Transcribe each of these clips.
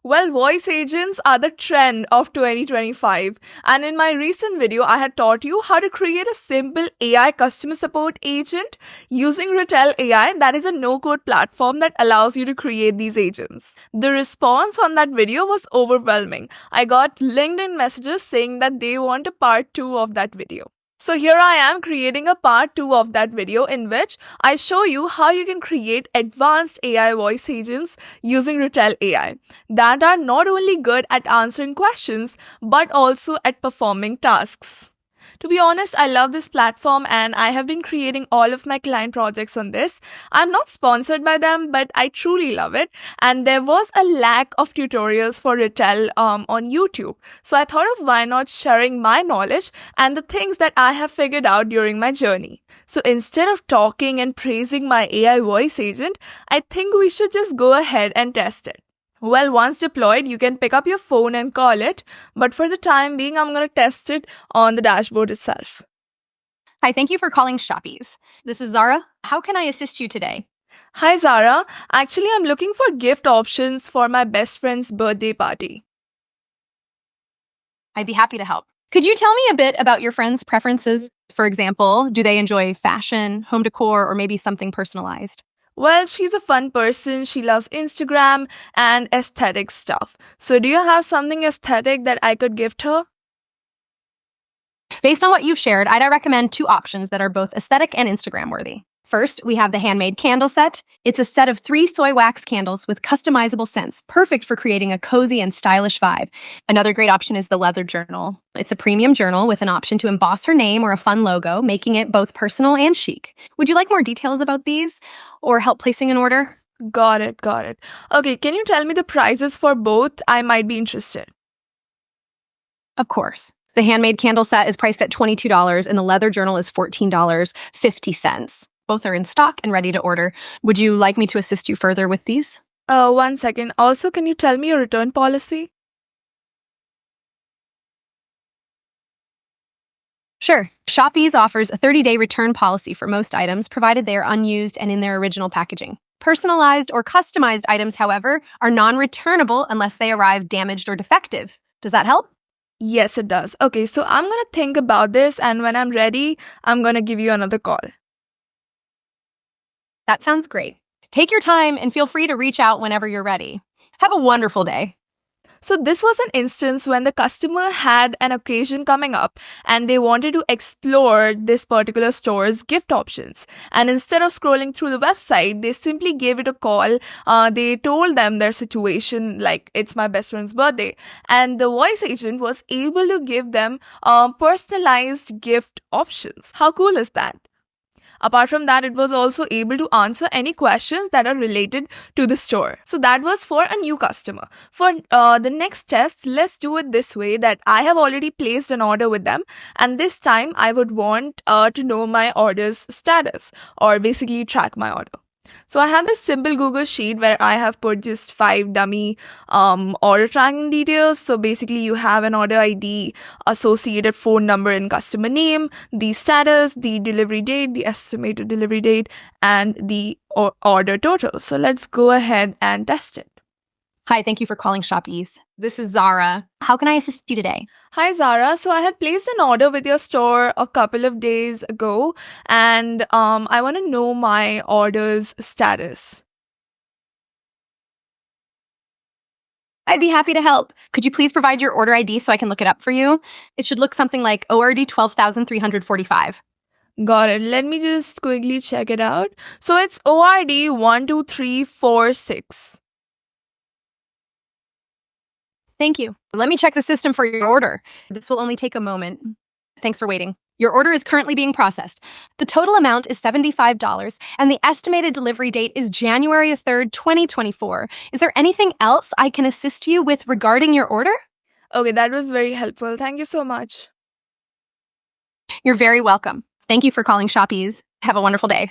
Well, voice agents are the trend of 2025. And in my recent video, I had taught you how to create a simple AI customer support agent using Retell AI. That is a no-code platform that allows you to create these agents. The response on that video was overwhelming. I got LinkedIn messages saying that they want a part 2 of that video. So here I am creating a part 2 of that video in which I show you how you can create advanced AI voice agents using Retell AI that are not only good at answering questions but also at performing tasks. To be honest, I love this platform and I have been creating all of my client projects on this. I'm not sponsored by them, but I truly love it. And there was a lack of tutorials for Retell on YouTube. So I thought of why not sharing my knowledge and the things that I have figured out during my journey. So instead of talking and praising my AI voice agent, I think we should just go ahead and test it. Well, once deployed, you can pick up your phone and call it, but for the time being, I'm going to test it on the dashboard itself. Hi, thank you for calling Shoppies. This is Zara. How can I assist you today? Hi Zara, actually I'm looking for gift options for my best friend's birthday party. I'd be happy to help. Could you tell me a bit about your friend's preferences? For example, do they enjoy fashion, home decor, or maybe something personalized? Well, she's a fun person, she loves Instagram and aesthetic stuff. So do you have something aesthetic that I could gift her? Based on what you've shared, I'd recommend 2 options that are both aesthetic and Instagram worthy. First, we have the handmade candle set. It's a set of 3 soy wax candles with customizable scents, perfect for creating a cozy and stylish vibe. Another great option is the leather journal. It's a premium journal with an option to emboss her name or a fun logo, making it both personal and chic. Would you like more details about these or help placing an order? Got it. Okay, can you tell me the prices for both? I might be interested. Of course. The handmade candle set is priced at $22 and the leather journal is $14.50. Both are in stock and ready to order. Would you like me to assist you further with these? 1 second. Also, can you tell me your return policy? Sure. Shoppies offers a 30-day return policy for most items, provided they are unused and in their original packaging. Personalized or customized items, however, are non-returnable unless they arrive damaged or defective. Does that help? Yes, it does. Okay, so I'm gonna think about this and when I'm ready, I'm gonna give you another call. That sounds great. Take your time and feel free to reach out whenever you're ready. Have a wonderful day. So this was an instance when the customer had an occasion coming up and they wanted to explore this particular store's gift options. And instead of scrolling through the website, they simply gave it a call. They told them their situation, like it's my best friend's birthday. And the voice agent was able to give them personalized gift options. How cool is that? Apart from that, it was also able to answer any questions that are related to the store. So that was for a new customer. For the next test, let's do it this way that I have already placed an order with them. And this time I would want to know my order's status or basically track my order. So I have this simple Google sheet where I have put just 5 dummy order tracking details. So basically you have an order ID, associated phone number and customer name, the status, the delivery date, the estimated delivery date, and the order total. So let's go ahead and test it. Hi, thank you for calling Shoppies. This is Zara. How can I assist you today? Hi Zara, so I had placed an order with your store a couple of days ago and I want to know my order's status. I'd be happy to help. Could you please provide your order ID so I can look it up for you? It should look something like ORD 12,345. Got it. Let me just quickly check it out. So it's ORD 12346. Thank you. Let me check the system for your order. This will only take a moment. Thanks for waiting. Your order is currently being processed. The total amount is $75, and the estimated delivery date is January 3rd, 2024. Is there anything else I can assist you with regarding your order? Okay, that was very helpful. Thank you so much. You're very welcome. Thank you for calling Shoppies. Have a wonderful day.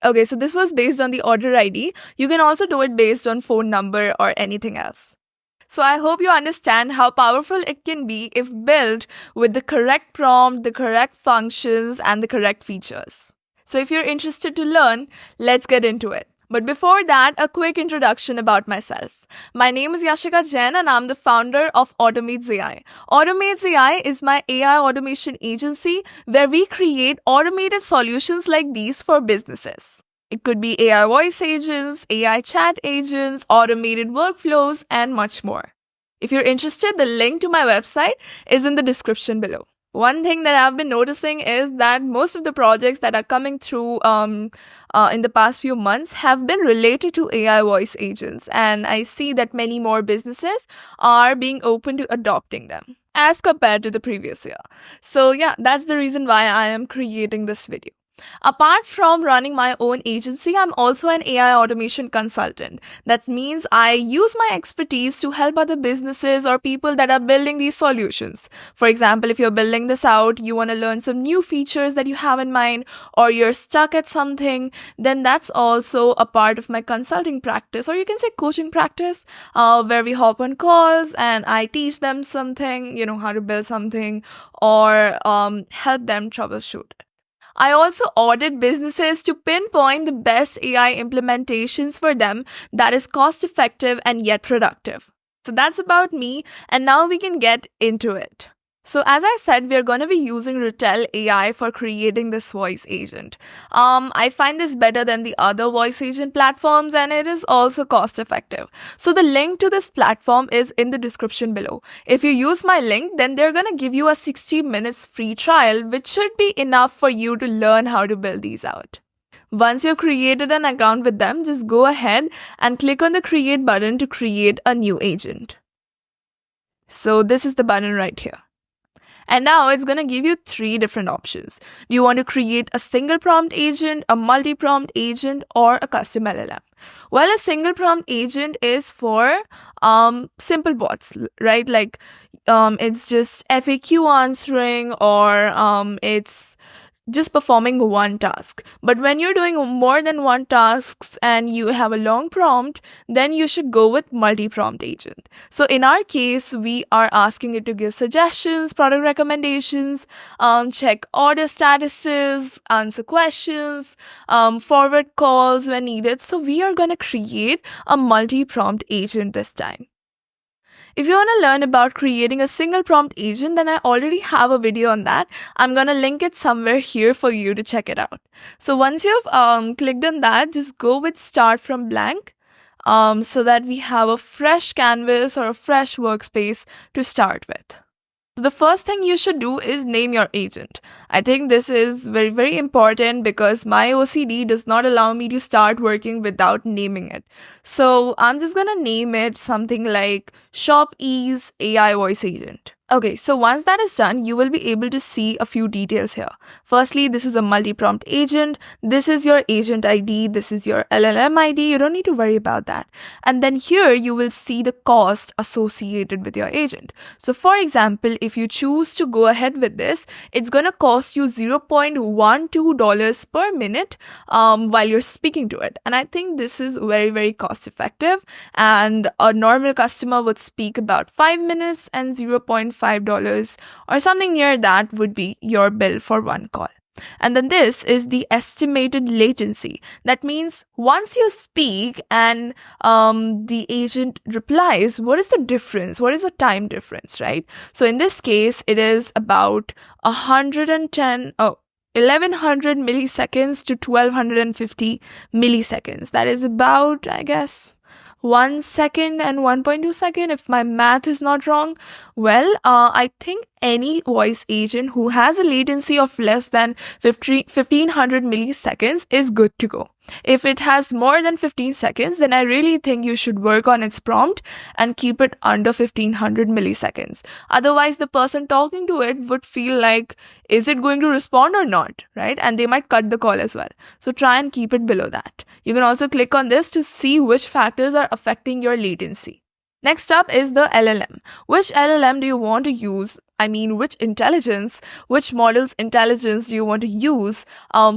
Okay, so this was based on the order ID. You can also do it based on phone number or anything else. So I hope you understand how powerful it can be if built with the correct prompt, the correct functions, and the correct features. So if you're interested to learn, let's get into it. But before that, a quick introduction about myself. My name is Yashika Jain and I'm the founder of Automate AI. Automate AI is my AI automation agency where we create automated solutions like these for businesses. It could be AI voice agents, AI chat agents, automated workflows, and much more. If you're interested, the link to my website is in the description below. One thing that I've been noticing is that most of the projects that are coming through in the past few months have been related to AI voice agents, and I see that many more businesses are being open to adopting them as compared to the previous year. So yeah, that's the reason why I am creating this video. Apart from running my own agency, I'm also an AI automation consultant. That means I use my expertise to help other businesses or people that are building these solutions. For example, if you're building this out, you want to learn some new features that you have in mind, or you're stuck at something, then that's also a part of my consulting practice, or you can say coaching practice, where we hop on calls and I teach them something, how to build something, or help them troubleshoot it. I also audit businesses to pinpoint the best AI implementations for them that is cost effective and yet productive. So that's about me, and now we can get into it. So as I said, we are going to be using Retell AI for creating this voice agent. I find this better than the other voice agent platforms, and it is also cost effective. So the link to this platform is in the description below. If you use my link, then they're going to give you a 60 minutes free trial, which should be enough for you to learn how to build these out. Once you've created an account with them, just go ahead and click on the create button to create a new agent. So this is the button right here. And now it's going to give you 3 different options. Do you want to create a single prompt agent, a multi-prompt agent, or a custom LLM? Well, a single prompt agent is for simple bots, right? Like it's just FAQ answering, or it's just performing one task. But when you're doing more than one tasks and you have a long prompt, then you should go with multi-prompt agent. So in our case, we are asking it to give suggestions, product recommendations, check order statuses, answer questions, forward calls when needed. So we are going to create a multi-prompt agent this time. If you want to learn about creating a single prompt agent, then I already have a video on that. I'm going to link it somewhere here for you to check it out. So once you've clicked on that, just go with start from blank so that we have a fresh canvas or a fresh workspace to start with. So the first thing you should do is name your agent. I think this is very, very important because my OCD does not allow me to start working without naming it. So I'm just going to name it something like Shop Ease AI Voice Agent. Okay, so once that is done, you will be able to see a few details here. Firstly, this is a multi-prompt agent. This is your agent ID. This is your LLM ID. You don't need to worry about that. And then here you will see the cost associated with your agent. So for example, if you choose to go ahead with this, it's going to cost you $0.12 per minute while you're speaking to it. And I think this is very, very cost effective. And a normal customer would speak about 5 minutes, and $0.5 or something near that would be your bill for one call. And then this is the estimated latency. That means once you speak and the agent replies, what is the difference? What is the time difference, right? So in this case, it is about 1100 milliseconds to 1250 milliseconds. That is about, I guess, 1 second and 1.2 second, if my math is not wrong. Well, I think any voice agent who has a latency of less than 1500 milliseconds is good to go. If it has more than 15 seconds, then I really think you should work on its prompt and keep it under 1500 milliseconds. Otherwise, the person talking to it would feel like, is it going to respond or not, right? And they might cut the call as well. So try and keep it below that. You can also click on this to see which factors are affecting your latency. Next up is the LLM. Which LLM do you want to use? I mean, which model's intelligence do you want to use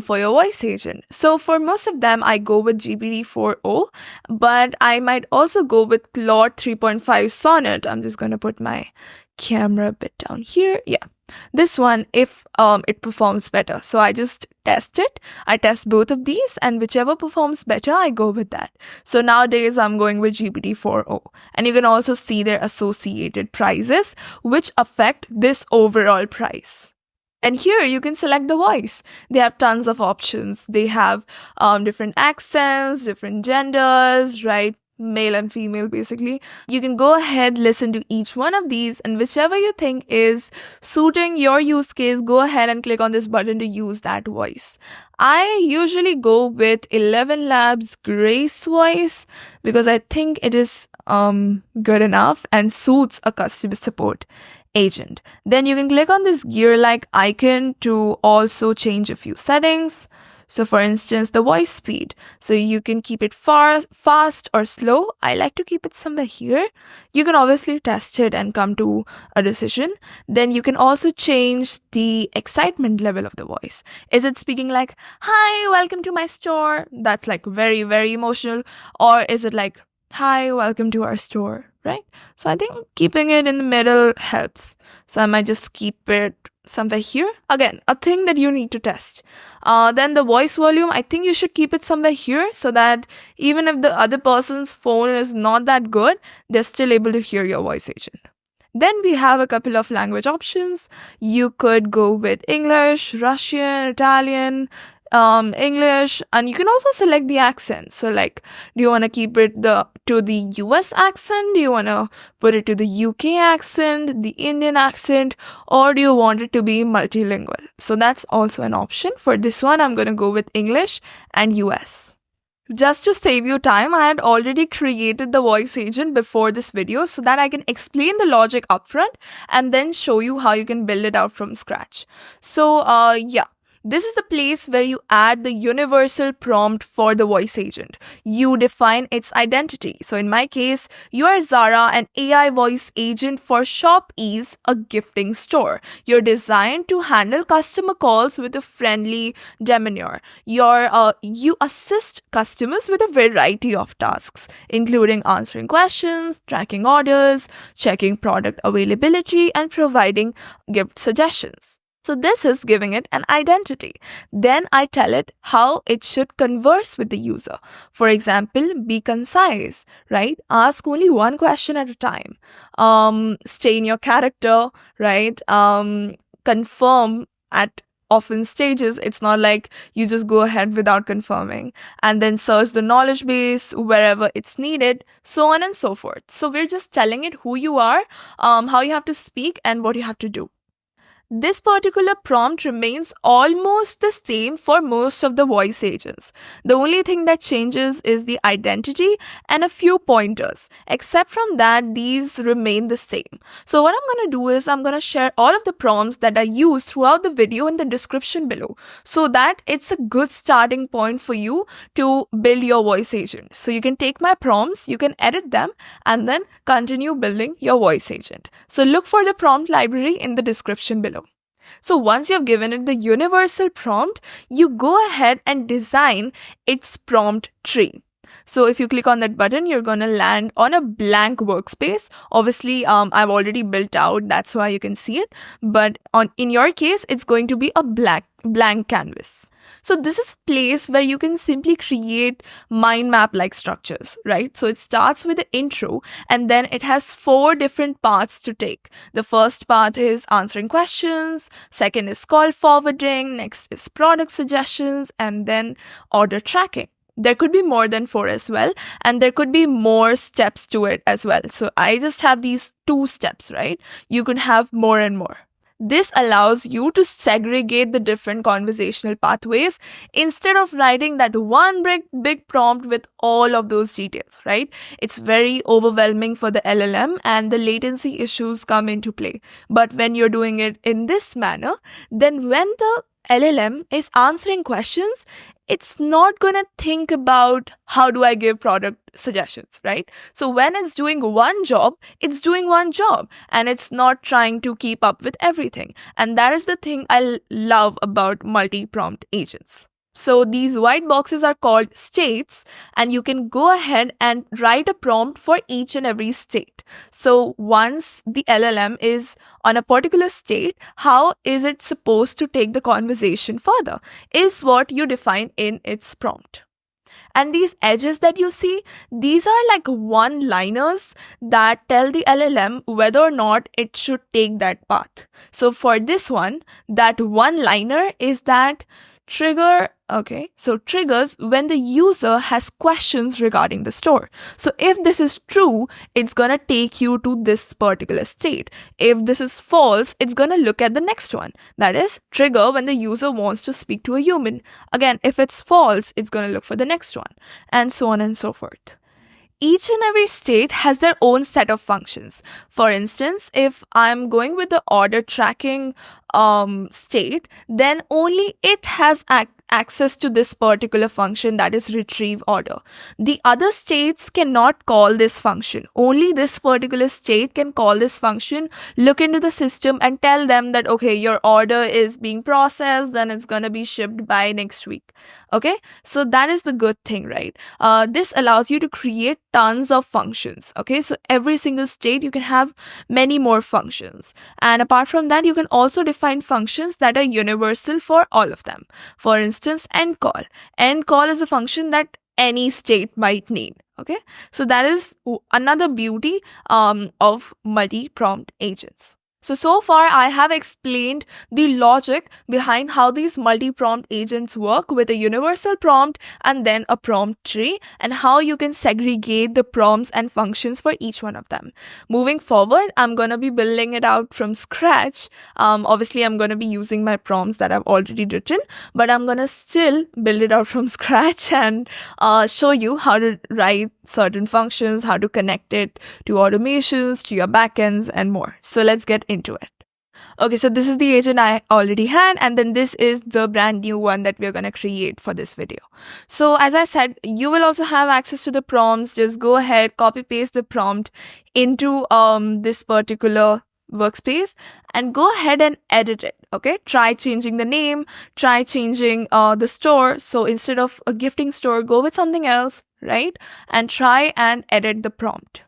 for your voice agent? So for most of them, I go with GPT-4o, but I might also go with Claude 3.5 Sonnet. I'm just going to put my camera a bit down here. Yeah. This one, if it performs better. So I just test it. I test both of these, and whichever performs better, I go with that. So nowadays I'm going with GPT-4o, and you can also see their associated prices, which affect this overall price. And here you can select the voice. They have tons of options. They have different accents, different genders, right? Male and female, basically. You can go ahead, listen to each one of these, and whichever you think is suiting your use case, go ahead and click on this button to use that voice. I usually go with 11 Labs Grace voice because I think it is good enough and suits a customer support agent. Then you can click on this gear-like icon to also change a few settings. So for instance, the voice speed. So you can keep it fast or slow. I like to keep it somewhere here. You can obviously test it and come to a decision. Then you can also change the excitement level of the voice. Is it speaking like, "Hi, welcome to my store"? That's like very, very emotional. Or is it like, "Hi, welcome to our store," right? So I think keeping it in the middle helps. So I might just keep it somewhere here. Again, a thing that you need to test. Then the voice volume, I think you should keep it somewhere here so that even if the other person's phone is not that good, they're still able to hear your voice agent. Then we have a couple of language options. You could go with English, Russian, Italian, English, and you can also select the accent. So like, do you want to keep it to the US accent? Do you want to put it to the UK accent, the Indian accent, or do you want it to be multilingual? So that's also an option. For this one, I'm going to go with English and US. Just to save you time, I had already created the voice agent before this video so that I can explain the logic upfront and then show you how you can build it out from scratch. So yeah. This is the place where you add the universal prompt for the voice agent. You define its identity. So in my case, you are Zara, an AI voice agent for Shop Ease, a gifting store. You're designed to handle customer calls with a friendly demeanor. You assist customers with a variety of tasks, including answering questions, tracking orders, checking product availability, and providing gift suggestions. So this is giving it an identity. Then I tell it how it should converse with the user. For example, be concise, right? Ask only one question at a time. Stay in your character, right? Confirm at often stages. It's not like you just go ahead without confirming, and then search the knowledge base wherever it's needed, so on and so forth. So we're just telling it who you are, how you have to speak, and what you have to do. This particular prompt remains almost the same for most of the voice agents. The only thing that changes is the identity and a few pointers. Except from that, these remain the same. So what I'm going to do is I'm going to share all of the prompts that I use throughout the video in the description below, so that it's a good starting point for you to build your voice agent. So you can take my prompts, you can edit them, and then continue building your voice agent. So look for the prompt library in the description below. So once you've given it the universal prompt, you go ahead and design its prompt tree. So if you click on that button, you're going to land on a blank workspace. Obviously, I've already built out, that's why you can see it. But in your case, it's going to be a blank canvas. So this is a place where you can simply create mind map-like structures, right? So it starts with the intro, and then it has 4 different paths to take. The first path is answering questions, second is call forwarding, next is product suggestions, and then order tracking. There could be more than 4 as well, and there could be more steps to it as well. So I just have these 2 steps, right? You could have more and more. This allows you to segregate the different conversational pathways instead of writing that one big prompt with all of those details, right? It's very overwhelming for the LLM and the latency issues come into play. But when you're doing it in this manner, then when the LLM is answering questions, it's not going to think about how do I give product suggestions, right? So when it's doing one job, it's doing one job and it's not trying to keep up with everything. And that is the thing I love about multi-prompt agents. So these white boxes are called states, and you can go ahead and write a prompt for each and every state. So once the LLM is on a particular state, how is it supposed to take the conversation further is what you define in its prompt. And these edges that you see, these are like one liners that tell the LLM whether or not it should take that path. So for this one, that one liner is that triggers when the user has questions regarding the store. So if this is true, it's gonna take you to this particular state. If this is false, it's gonna look at the next one. That is, trigger when the user wants to speak to a human. Again, if it's false, it's gonna look for the next one, and so on and so forth. Each and every state has their own set of functions. For instance, if I'm going with the order tracking state, then only it has access to this particular function, that is retrieve order. The other states cannot call this function. Only this particular state can call this function, look into the system and tell them that, okay, your order is being processed, then it's gonna be shipped by next week. Okay, so that is the good thing, right? This allows you to create tons of functions. Okay, so every single state you can have many more functions, and apart from that, you can also define functions that are universal for all of them. For instance, end call. End call is a function that any state might need. Okay, so that is another beauty of multi-prompt agents. So far I have explained the logic behind how these multi-prompt agents work with a universal prompt and then a prompt tree, and how you can segregate the prompts and functions for each one of them. Moving forward, I'm going to be building it out from scratch. Obviously, I'm going to be using my prompts that I've already written, but I'm going to still build it out from scratch and show you how to write certain functions, how to connect it to automations, to your backends, and more. So let's get into it. Okay, so this is the agent I already had, and then this is the brand new one that we're going to create for this video. So as I said, you will also have access to the prompts. Just go ahead, copy paste the prompt into this particular workspace and go ahead and edit it. Okay, try changing the name, try changing the store. So instead of a gifting store, go with something else, right? And try and edit the prompt.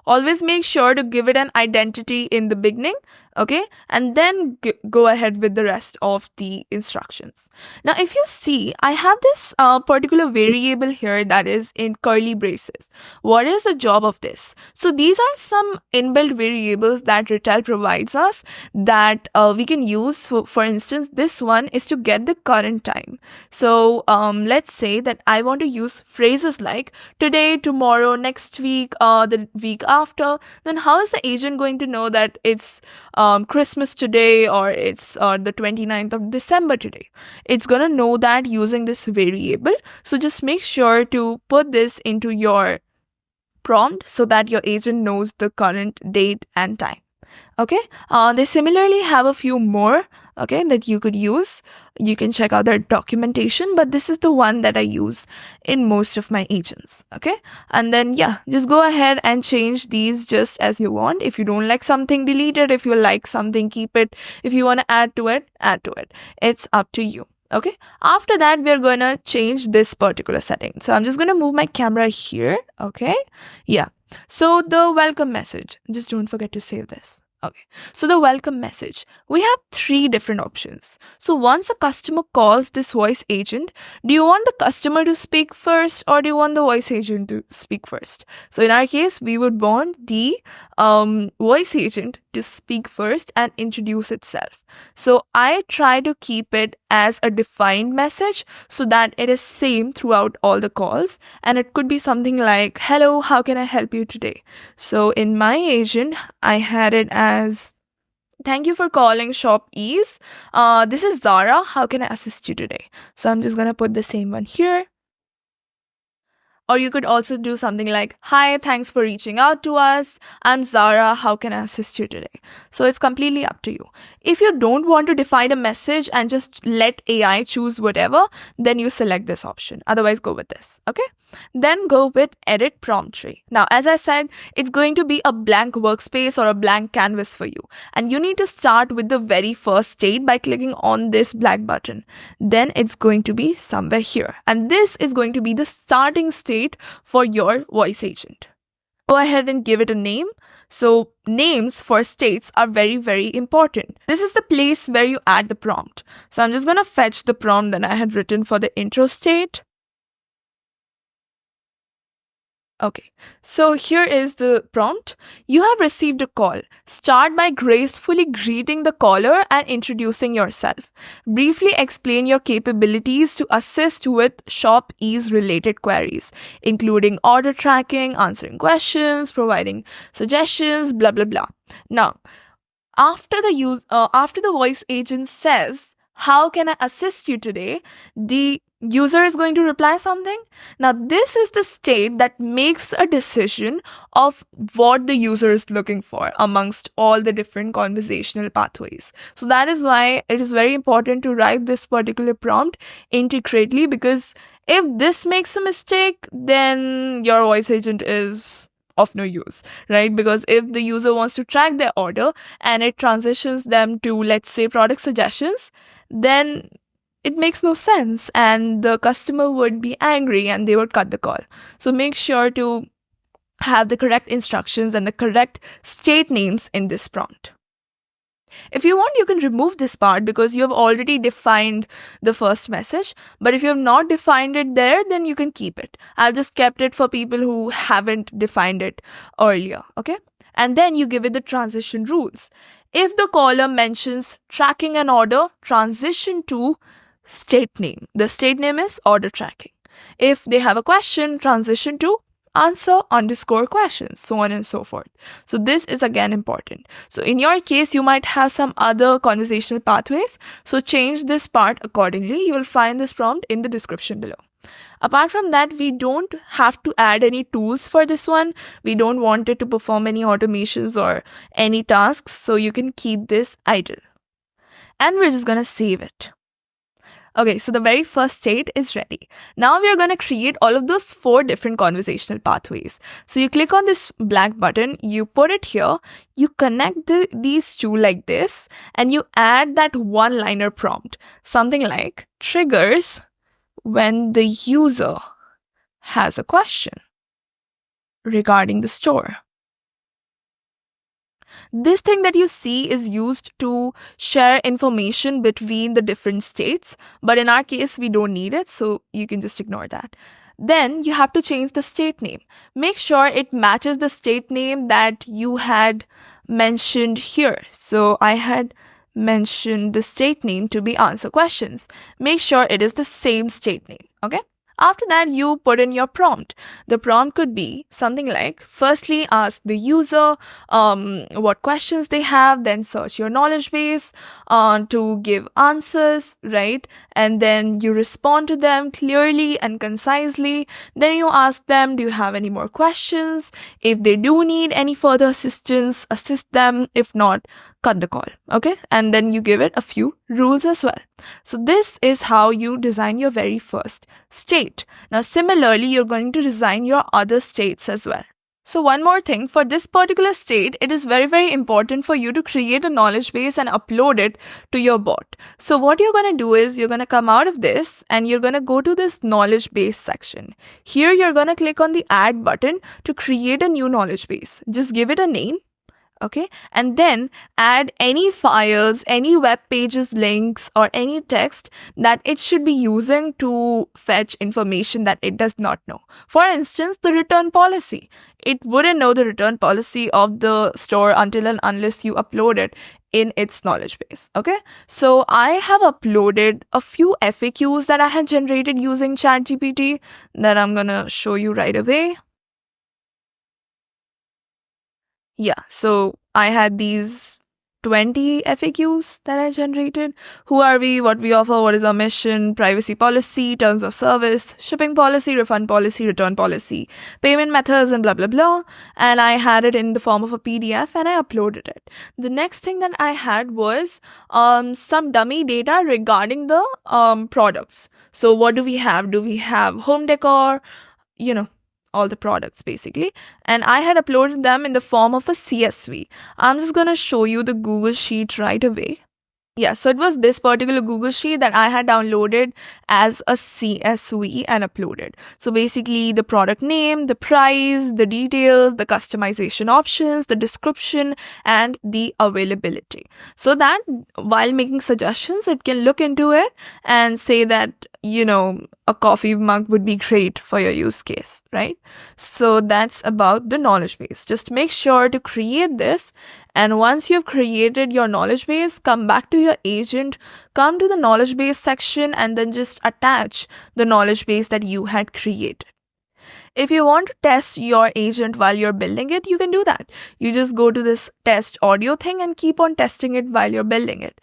Always make sure to give it an identity in the beginning, okay? And then go ahead with the rest of the instructions. Now, if you see, I have this particular variable here that is in curly braces. What is the job of this? So these are some inbuilt variables that Retell provides us that we can use. For instance, this one is to get the current time. So let's say that I want to use phrases like today, tomorrow, next week, the week after. Then how is the agent going to know that it's Christmas today or it's the 29th of December today? It's gonna know that using this variable. So just make sure to put this into your prompt so that your agent knows the current date and time. Okay, they similarly have a few more, okay, that you could use. You can check out their documentation, but this is the one that I use in most of my agents. Okay, and then yeah, just go ahead and change these just as you want. If you don't like something, delete it. If you like something, keep it. If you want to add to it, add to it. It's up to you. Okay, after that, we're going to change this particular setting. So I'm just going to move my camera here. Okay, yeah. So the welcome message, just don't forget to save this. Okay, so the welcome message, we have 3 different options. So once a customer calls this voice agent, do you want the customer to speak first or do you want the voice agent to speak first? So in our case, we would want the voice agent to speak first and introduce itself. So I try to keep it as a defined message so that it is same throughout all the calls, and it could be something like, hello, how can I help you today? So in my agent, I had it as, thank you for calling Shop Ease. This is Zara. How can I assist you today? So I'm just going to put the same one here. Or you could also do something like, "Hi, thanks for reaching out to us. I'm Zara. How can I assist you today?" So it's completely up to you. If you don't want to define a message and just let AI choose whatever, then you select this option. Otherwise, go with this. Okay? Then go with edit prompt tree. Now, as I said, it's going to be a blank workspace or a blank canvas for you. And you need to start with the very first state by clicking on this black button. Then it's going to be somewhere here. And this is going to be the starting state for your voice agent. Go ahead and give it a name. So names for states are very, very important. This is the place where you add the prompt. So I'm just going to fetch the prompt that I had written for the intro state. Okay, so here is the prompt. You have received a call. Start by gracefully greeting the caller and introducing yourself. Briefly explain your capabilities to assist with shop ease related queries, including order tracking, answering questions, providing suggestions, blah, blah, blah. Now, after the voice agent says, "How can I assist you today?" the user is going to reply something. Now, this is the state that makes a decision of what the user is looking for amongst all the different conversational pathways. So that is why it is very important to write this particular prompt intricately, because if this makes a mistake, then your voice agent is of no use, right? Because if the user wants to track their order and it transitions them to, let's say, product suggestions, then it makes no sense and the customer would be angry and they would cut the call. So make sure to have the correct instructions and the correct state names in this prompt. If you want, you can remove this part because you have already defined the first message. But if you have not defined it there, then you can keep it. I've just kept it for people who haven't defined it earlier, okay? And then you give it the transition rules. If the caller mentions tracking an order, transition to state name. The state name is order tracking. If they have a question, transition to answer_questions, so on and so forth. So this is again important. So in your case, you might have some other conversational pathways. So change this part accordingly. You will find this prompt in the description below. Apart from that, we don't have to add any tools for this one. We don't want it to perform any automations or any tasks. So you can keep this idle. And we're just going to save it. Okay, so the very first state is ready. Now we are going to create all of those 4 different conversational pathways. So you click on this black button, you put it here, you connect these two like this, and you add that one-liner prompt. Something like, triggers when the user has a question regarding the store. This thing that you see is used to share information between the different states, but in our case, we don't need it, so you can just ignore that. Then you have to change the state name. Make sure it matches the state name that you had mentioned here. So I had mentioned the state name to be answer questions. Make sure it is the same state name, okay? After that, you put in your prompt. The prompt could be something like, firstly, ask the user what questions they have, then search your knowledge base to give answers, right? And then you respond to them clearly and concisely. Then you ask them, do you have any more questions? If they do need any further assistance, assist them. If not, cut the call, okay? And then you give it a few rules as well. So this is how you design your very first state. Now, similarly, you're going to design your other states as well. So one more thing, for this particular state, it is very, very important for you to create a knowledge base and upload it to your bot. So what you're going to do is you're going to come out of this and you're going to go to this knowledge base section. Here, you're going to click on the add button to create a new knowledge base. Just give it a name. Okay, and then add any files, any web pages, links, or any text that it should be using to fetch information that it does not know. For instance, the return policy. It wouldn't know the return policy of the store until and unless you upload it in its knowledge base. Okay, so I have uploaded a few FAQs that I had generated using ChatGPT that I'm gonna show you right away. Yeah, so I had these 20 FAQs that I generated. Who are we, what we offer, what is our mission, privacy policy, terms of service, shipping policy, refund policy, return policy, payment methods, and blah, blah, blah. And I had it in the form of a PDF and I uploaded it. The next thing that I had was some dummy data regarding the products. So what do we have? Do we have home decor? All the products basically. And I had uploaded them in the form of a CSV. I'm just gonna show you the Google Sheet right away. Yeah, so it was this particular Google Sheet that I had downloaded as a CSV and uploaded. So basically the product name, the price, the details, the customization options, the description, and the availability. So that while making suggestions, it can look into it and say that, a coffee mug would be great for your use case, right? So that's about the knowledge base. Just make sure to create this. And once you've created your knowledge base, come back to your agent, come to the knowledge base section, and then just attach the knowledge base that you had created. If you want to test your agent while you're building it, you can do that. You just go to this test audio thing and keep on testing it while you're building it.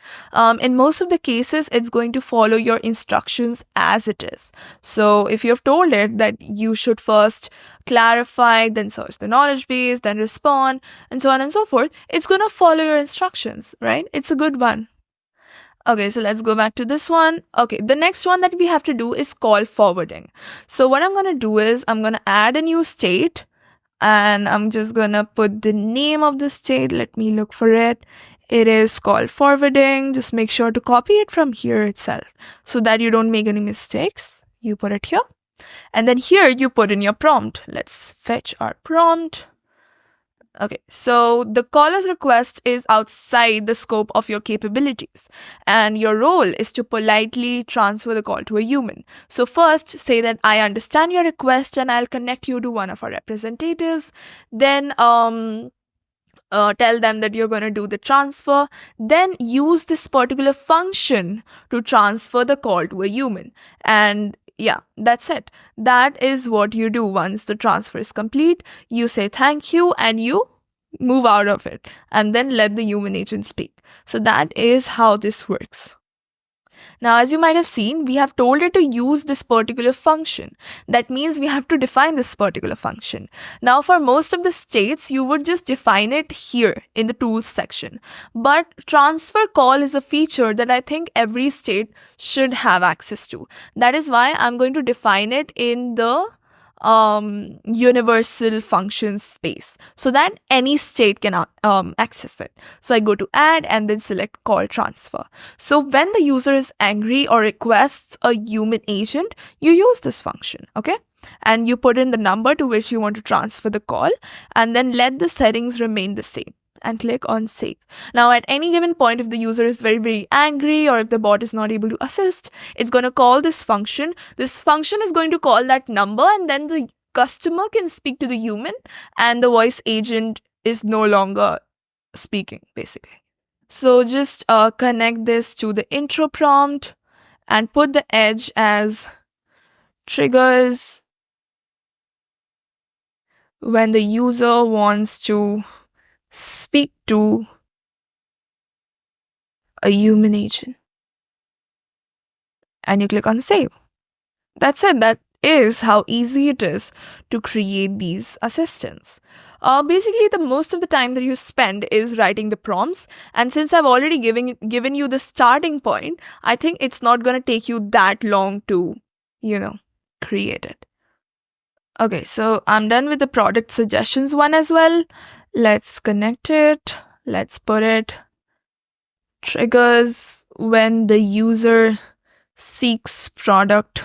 In most of the cases, it's going to follow your instructions as it is. So if you've told it that you should first clarify, then search the knowledge base, then respond, and so on and so forth, it's going to follow your instructions, right? It's a good one. Okay, so let's go back to this one. Okay, the next one that we have to do is call forwarding. So what I'm going to do is I'm going to add a new state and I'm just going to put the name of the state. Let me look for it. It is call forwarding. Just make sure to copy it from here itself so that you don't make any mistakes. You put it here. And then here you put in your prompt. Let's fetch our prompt. Okay, so the caller's request is outside the scope of your capabilities, and your role is to politely transfer the call to a human. So first, say that I understand your request and I'll connect you to one of our representatives. Then tell them that you're going to do the transfer. Then use this particular function to transfer the call to a human. And yeah, that's it. That is what you do once the transfer is complete. You say thank you and you move out of it and then let the human agent speak. So that is how this works. Now, as you might have seen, we have told it to use this particular function. That means we have to define this particular function. Now, for most of the states, you would just define it here in the tools section. But transfer call is a feature that I think every state should have access to. That is why I'm going to define it in the universal functions space so that any state can access it. So I go to add and then select call transfer. So when the user is angry or requests a human agent, you use this function, okay? And you put in the number to which you want to transfer the call and then let the settings remain the same and click on save. Now at any given point, if the user is very, very angry or if the bot is not able to assist, it's going to call this function. This function is going to call that number and then the customer can speak to the human and the voice agent is no longer speaking basically. So just connect this to the intro prompt and put the edge as triggers when the user wants to speak to a human agent. And you click on save. That's it. That is how easy it is to create these assistants. Basically, the most of the time that you spend is writing the prompts. And since I've already given you the starting point, I think it's not going to take you that long to, create it. Okay, so I'm done with the product suggestions one as well. Let's connect it. Let's put it triggers when the user seeks product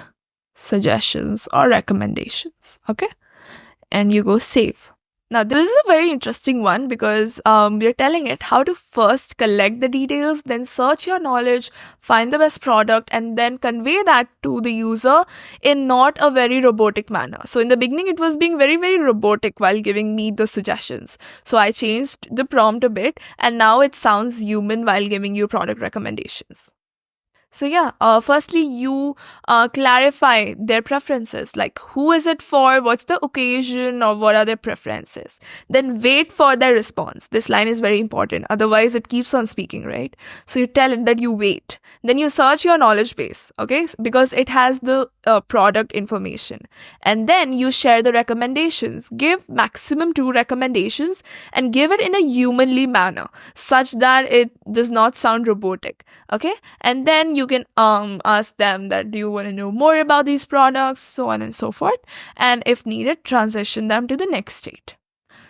suggestions or recommendations. Okay. And you go save. Now, this is a very interesting one because we're telling it how to first collect the details, then search your knowledge, find the best product, and then convey that to the user in not a very robotic manner. So in the beginning, it was being very, very robotic while giving me the suggestions. So I changed the prompt a bit, and now it sounds human while giving you product recommendations. So yeah, firstly you clarify their preferences, like who is it for, what's the occasion, or what are their preferences. Then wait for their response. This line is very important, otherwise it keeps on speaking, right? So you tell it that you wait. Then you search your knowledge base, okay, because it has the product information. And then you share the recommendations. Give maximum 2 recommendations and give it in a humanly manner, such that it does not sound robotic, okay? And then you can ask them that, do you want to know more about these products, so on and so forth, and if needed, transition them to the next state.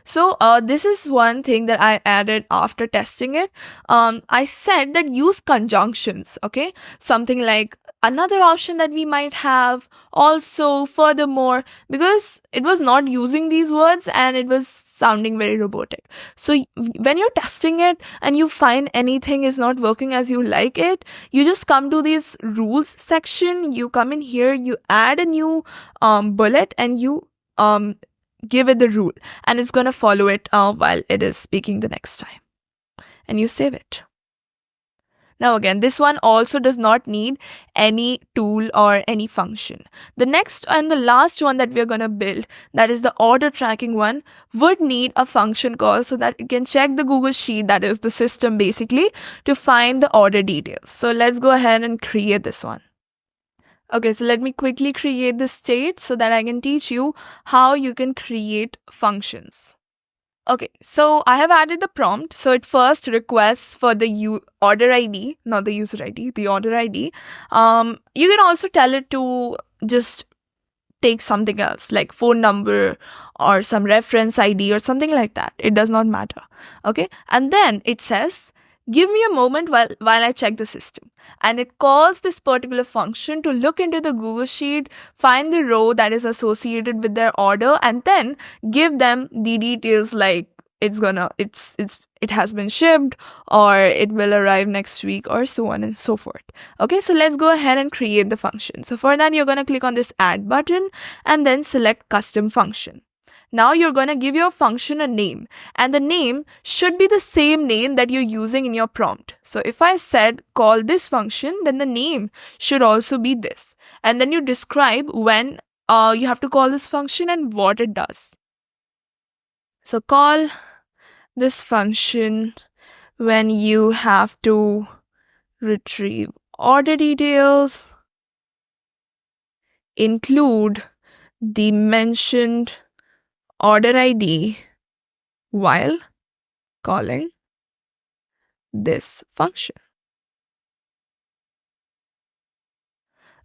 So this is one thing that I added after testing it. I said that use conjunctions, okay? Something like another option that we might have, also, furthermore, because it was not using these words and it was sounding very robotic. So when you're testing it and you find anything is not working as you like it, you just come to this rules section, you come in here, you add a new bullet, and you give it the rule, and it's going to follow it while it is speaking the next time, and you save it. Now again, this one also does not need any tool or any function. The next and the last one that we're going to build, that is the order tracking one, would need a function call so that it can check the Google Sheet, that is the system basically, to find the order details. So let's go ahead and create this one. Okay, so let me quickly create the state so that I can teach you how you can create functions. Okay, so I have added the prompt. So it first requests for the order ID, not the user ID, the order ID. You can also tell it to just take something else, like phone number or some reference ID or something like that. It does not matter. Okay, and then it says, give me a moment while I check the system. And it calls this particular function to look into the Google Sheet, find the row that is associated with their order, and then give them the details like it has been shipped, or it will arrive next week, or so on and so forth. Okay, so let's go ahead and create the function. So for that, you're going to click on this add button and then select custom function. Now you're going to give your function a name, and the name should be the same name that you're using in your prompt. So if I said call this function, then the name should also be this. And then you describe when you have to call this function and what it does. So call this function when you have to retrieve order details, include the mentioned order ID while calling this function.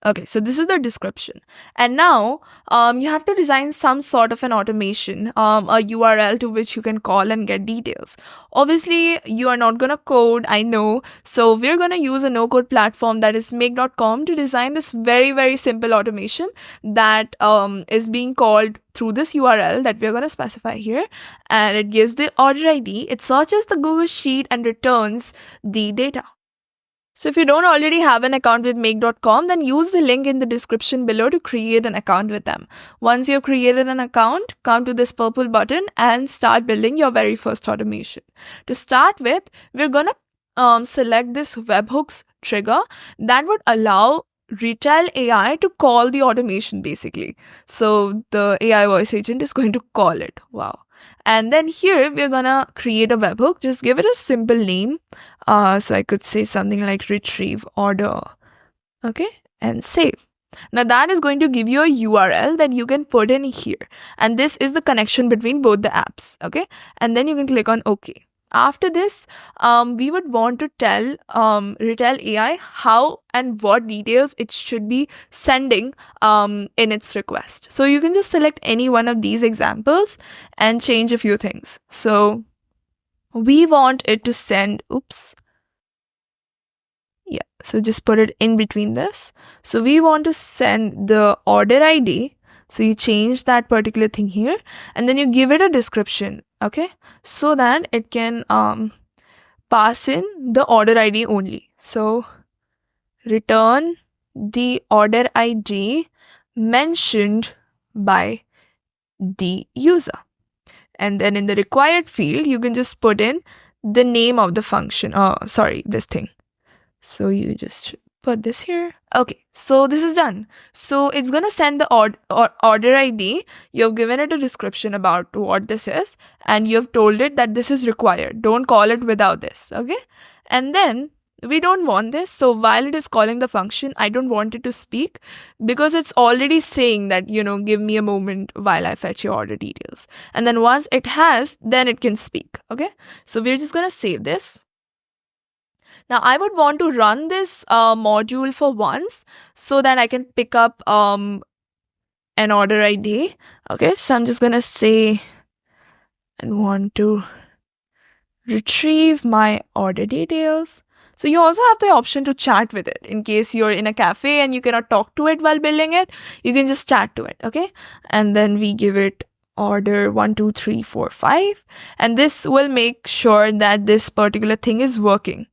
Okay, so this is the description. And now you have to design some sort of an automation, a URL to which you can call and get details. Obviously, you are not going to code, I know. So we're going to use a no-code platform, that is make.com, to design this very, very simple automation that is being called through this URL that we're going to specify here. And it gives the order ID, it searches the Google Sheet and returns the data. So if you don't already have an account with make.com, then use the link in the description below to create an account with them. Once you've created an account, come to this purple button and start building your very first automation. To start with, we're going to select this webhooks trigger that would allow Retell AI to call the automation basically. So the AI voice agent is going to call it. Wow. And then here we're gonna create a webhook. Just give it a simple name. So I could say something like retrieve order. Okay, and save. Now that is going to give you a URL that you can put in here. And this is the connection between both the apps. Okay, and then you can click on OK. After this, we would want to tell Retell AI how and what details it should be sending in its request. So you can just select any one of these examples and change a few things. So we want it to send, so just put it in between this. So we want to send the order ID. So you change that particular thing here, and then you give it a description, okay? So that it can pass in the order ID only. So return the order ID mentioned by the user. And then in the required field, you can just put in the name of the function. This thing. So you just put this here. Okay, so this is done. So it's gonna send the order ID. You've given it a description about what this is, and you've told it that this is required. Don't call it without this, okay? And then we don't want this, so while it is calling the function, I don't want it to speak because it's already saying that, give me a moment while I fetch your order details. And then once it has, then it can speak, okay? So we're just gonna save this. Now I would want to run this module for once so that I can pick up an order ID. Okay, so I'm just gonna say and want to retrieve my order details. So you also have the option to chat with it in case you're in a cafe and you cannot talk to it while building it. You can just chat to it, okay? And then we give it order 1, 2, 3, 4, 5, and this will make sure that this particular thing is working.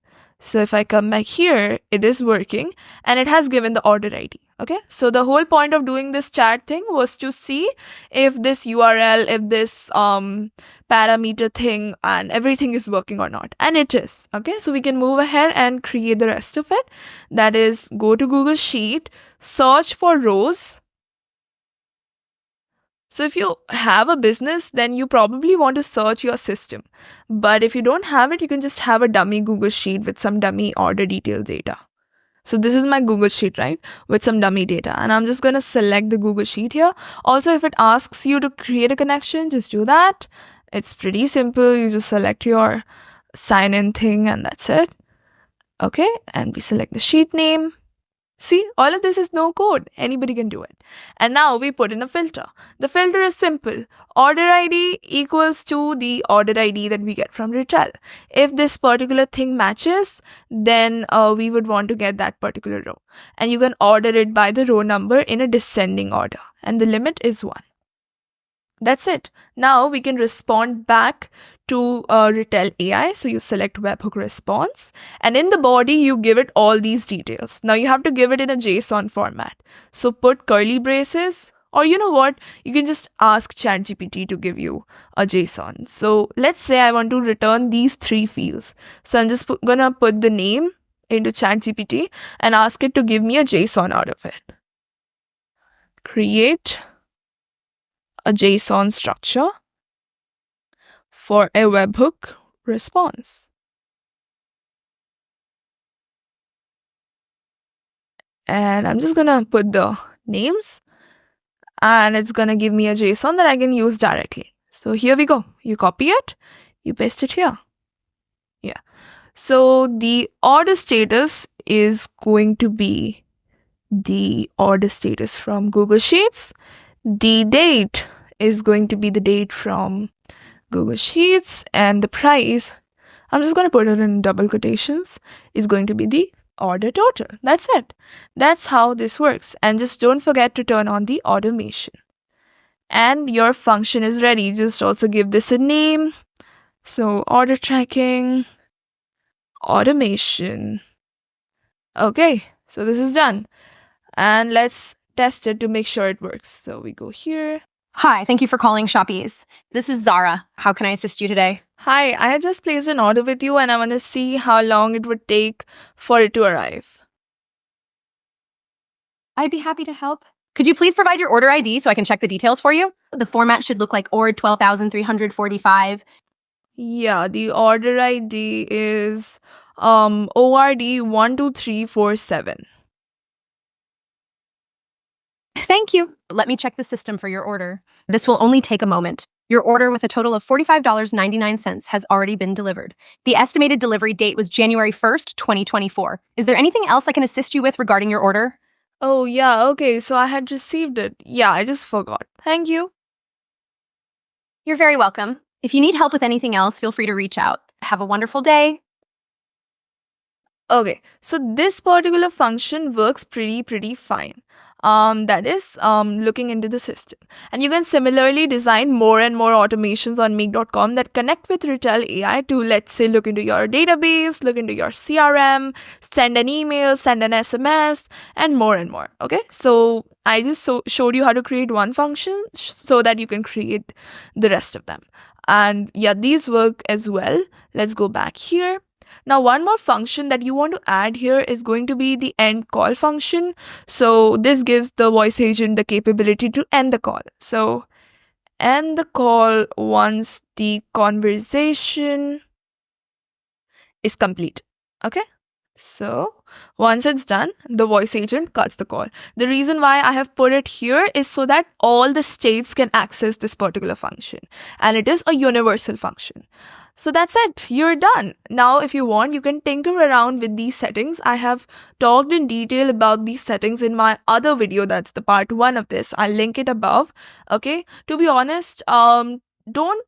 So if I come back here, it is working and it has given the order ID. Okay, so the whole point of doing this chat thing was to see if this URL, if this parameter thing and everything is working or not. And it is. Okay, so we can move ahead and create the rest of it. That is, go to Google Sheet, search for rows. So if you have a business, then you probably want to search your system. But if you don't have it, you can just have a dummy Google Sheet with some dummy order detail data. So this is my Google Sheet, right? With some dummy data. And I'm just going to select the Google Sheet here. Also, if it asks you to create a connection, just do that. It's pretty simple. You just select your sign in thing and that's it. Okay. And we select the sheet name. See, all of this is no code. Anybody can do it. And now we put in a filter. The filter is simple. Order ID equals to the order ID that we get from Retell. If this particular thing matches, then we would want to get that particular row. And you can order it by the row number in a descending order. And the limit is 1. That's it. Now we can respond back to Retell AI. So you select webhook response and in the body, you give it all these details. Now you have to give it in a JSON format. So put curly braces, or you know what? You can just ask ChatGPT to give you a JSON. So let's say I want to return these 3 fields. So I'm just gonna put the name into ChatGPT and ask it to give me a JSON out of it. Create a JSON structure for a webhook response. And I'm just gonna put the names and it's gonna give me a JSON that I can use directly. So here we go. You copy it, you paste it here. Yeah. So the order status is going to be the order status from Google Sheets. The date is going to be the date from Google Sheets, and the price, I'm just going to put it in double quotations, is going to be the order total. That's it. That's how this works. And just don't forget to turn on the automation. And your function is ready. Just also give this a name. So order tracking, automation. Okay, so this is done. And let's test it to make sure it works. So we go here. Hi, thank you for calling Shoppies. This is Zara. How can I assist you today? Hi, I had just placed an order with you and I want to see how long it would take for it to arrive. I'd be happy to help. Could you please provide your order ID so I can check the details for you? The format should look like ORD 12,345. Yeah, the order ID is ORD 12347. Thank you. Let me check the system for your order. This will only take a moment. Your order with a total of $45.99 has already been delivered. The estimated delivery date was January 1st, 2024. Is there anything else I can assist you with regarding your order? Oh, yeah, okay, so I had received it. Yeah, I just forgot. Thank you. You're very welcome. If you need help with anything else, feel free to reach out. Have a wonderful day. Okay, so this particular function works pretty fine. That is looking into the system. And you can similarly design more and more automations on Make.com that connect with Retell AI to, let's say, look into your database, look into your CRM, send an email, send an SMS, and more. Okay, so I just showed you how to create one function so that you can create the rest of them. And yeah, these work as well. Let's go back here. Now, one more function that you want to add here is going to be the end call function. So this gives the voice agent the capability to end the call. So end the call once the conversation is complete. Okay. So once it's done, the voice agent cuts the call. The reason why I have put it here is so that all the states can access this particular function, and it is a universal function. So that's it. You're done. Now, if you want, you can tinker around with these settings. I have talked in detail about these settings in my other video. That's the part 1 of this. I'll link it above. Okay. To be honest, don't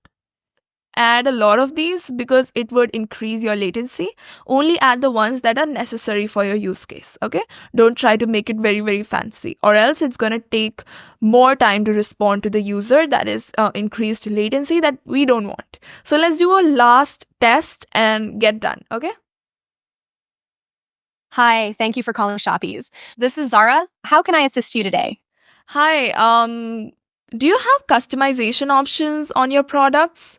add a lot of these because it would increase your latency. Only add the ones that are necessary for your use case. Okay, don't try to make it very fancy, or else it's going to take more time to respond to the user. That is increased latency that we don't want. So let's do a last test and get done. Okay. Hi, thank you for calling Shoppies. This is Zara. How can I assist you today? Hi, do you have customization options on your products?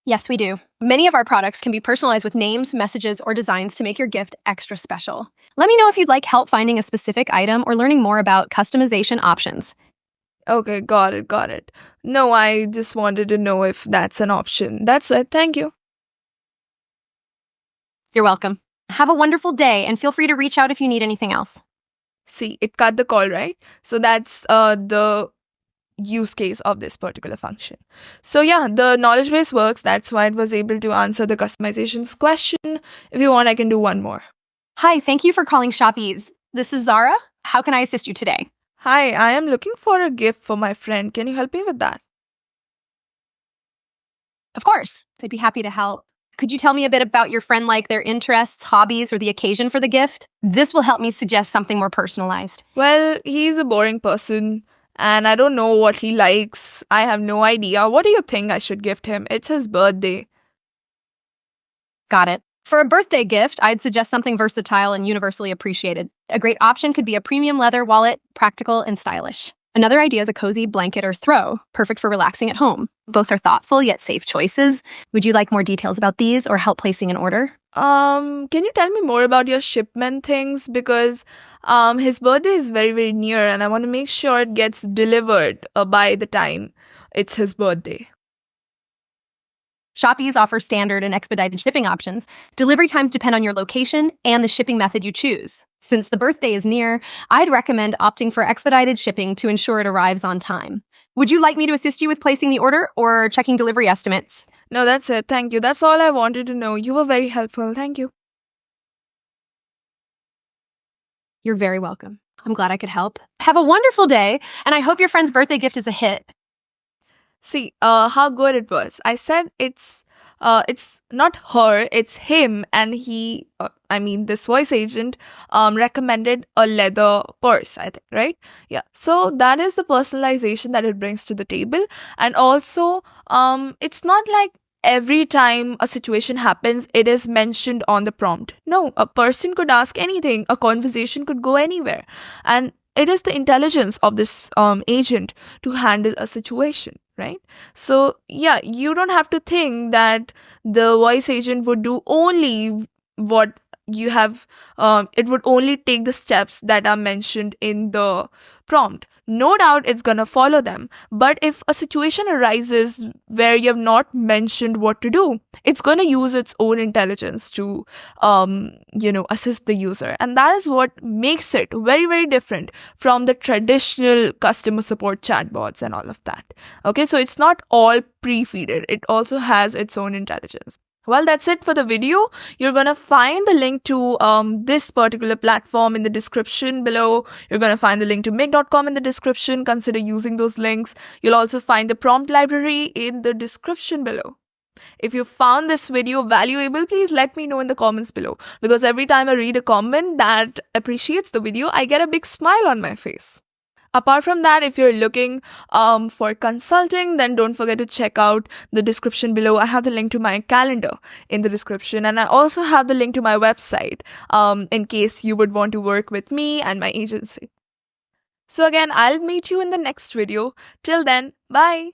Yes, we do. Many of our products can be personalized with names, messages, or designs to make your gift extra special. Let me know if you'd like help finding a specific item or learning more about customization options. Okay, got it. No, I just wanted to know if that's an option. That's it. Thank you. You're welcome. Have a wonderful day and feel free to reach out if you need anything else. See, it cut the call, right? So that's the use case of this particular function. So yeah, the knowledge base works. That's why it was able to answer the customizations question. If you want, I can do one more. Hi, thank you for calling Shoppies. This is Zara. How can I assist you today? Hi, I am looking for a gift for my friend. Can you help me with that? Of course. I'd be happy to help. Could you tell me a bit about your friend, like their interests, hobbies, or the occasion for the gift? This will help me suggest something more personalized. Well, he's a boring person and I don't know what he likes. I have no idea. What do you think I should gift him? It's his birthday. Got it. For a birthday gift, I'd suggest something versatile and universally appreciated. A great option could be a premium leather wallet, practical and stylish. Another idea is a cozy blanket or throw, perfect for relaxing at home. Both are thoughtful yet safe choices. Would you like more details about these or help placing an order? Can you tell me more about your shipment things? Because his birthday is very near and I want to make sure it gets delivered by the time it's his birthday. Shoppies offers standard and expedited shipping options. Delivery times depend on your location and the shipping method you choose. Since the birthday is near, I'd recommend opting for expedited shipping to ensure it arrives on time. Would you like me to assist you with placing the order or checking delivery estimates? No, that's it. Thank you. That's all I wanted to know. You were very helpful. Thank you. You're very welcome. I'm glad I could help. Have a wonderful day, and I hope your friend's birthday gift is a hit. See, how good it was. I said it's not her, it's him, and he, this voice agent, recommended a leather purse, I think, right? Yeah. So that is the personalization that it brings to the table. And also, it's not like every time a situation happens, it is mentioned on the prompt. No, a person could ask anything, a conversation could go anywhere. And it is the intelligence of this agent to handle a situation, right? So yeah, you don't have to think that the voice agent would do only what you have, it would only take the steps that are mentioned in the prompt. No doubt it's gonna follow them. But if a situation arises where you have not mentioned what to do, it's gonna use its own intelligence to, assist the user. And that is what makes it very different from the traditional customer support chatbots and all of that. Okay, so it's not all pre-feeded. It also has its own intelligence. Well, that's it for the video. You're going to find the link to this particular platform in the description below. You're going to find the link to make.com in the description. Consider using those links. You'll also find the prompt library in the description below. If you found this video valuable, please let me know in the comments below. Because every time I read a comment that appreciates the video, I get a big smile on my face. Apart from that, if you're looking for consulting, then don't forget to check out the description below. I have the link to my calendar in the description, and I also have the link to my website in case you would want to work with me and my agency. So again, I'll meet you in the next video. Till then, bye.